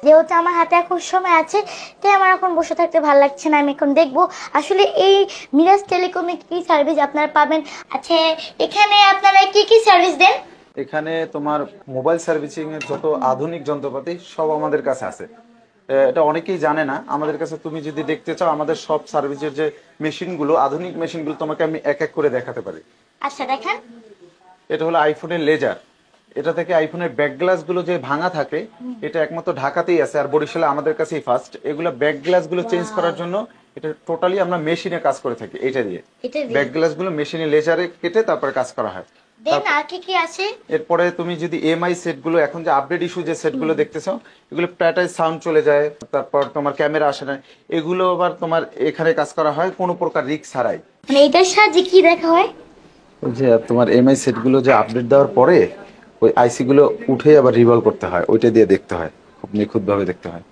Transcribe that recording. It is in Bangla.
যেহেতু আমার হাতে এখন সময় আছে, তাই আমার এখন বসে থাকতে ভালো লাগছে না। আমি এখন দেখবো আসলে এই মিরাজ টেলিকমে কি সার্ভিস আপনারা পাবেন। আচ্ছা, এখানে আপনারা কি কি সার্ভিস দেন? এখানে তোমার মোবাইল সার্ভিসিং এর যত আধুনিক যন্ত্রপাতি সব আমাদের কাছে আছে। এটা অনেকেই জানে না। আমাদের কাছে তুমি যদি দেখতে চাও, আমাদের সব সার্ভিসের যে মেশিনগুলো, আধুনিক মেশিনগুলো তোমাকে আমি এক এক করে দেখাতে পারি। আচ্ছা দেখান। এটা হলো আইফোনের লেজার। এটা থেকে আইফোনের ব্যাক গ্লাস গুলো যে ভাঙা থাকে, এটা একমাত্র ঢাকাতেই আছে, আর বরিশালে আমাদের কাছেই ফার্স্ট। এগুলো ব্যাক গ্লাস গুলো চেঞ্জ করার জন্য এটা টোটালি আমরা মেশিনে কাজ করে থাকি। এটা দিয়ে ব্যাক গ্লাস গুলো মেশিনে লেজারে কেটে তারপর কাজ করা হয়। দেন আর কি কি আছে? এরপরে তুমি যদি এমআই সেট গুলো, এখন যে আপডেট ইস্যু যে সেট গুলো দেখতেছো, এগুলো প্যাটাই সাউন্ড চলে যায়, তারপর তোমার ক্যামেরা আসে না, এগুলো আবার তোমার এখানে কাজ করা হয় কোনো প্রকার রিস্ক ছাড়াই। মানে এটার সাহায্যে কি দেখা হয়? যে তোমার এমআই সেট গুলো যে আপডেট দেওয়ার পরে ওই আইসি গুলো উঠে আবার রিভলভ করতে হয়, ওইটা দিয়ে দেখতে হয়, খুব নিখুঁত ভাবে দেখতে হয়।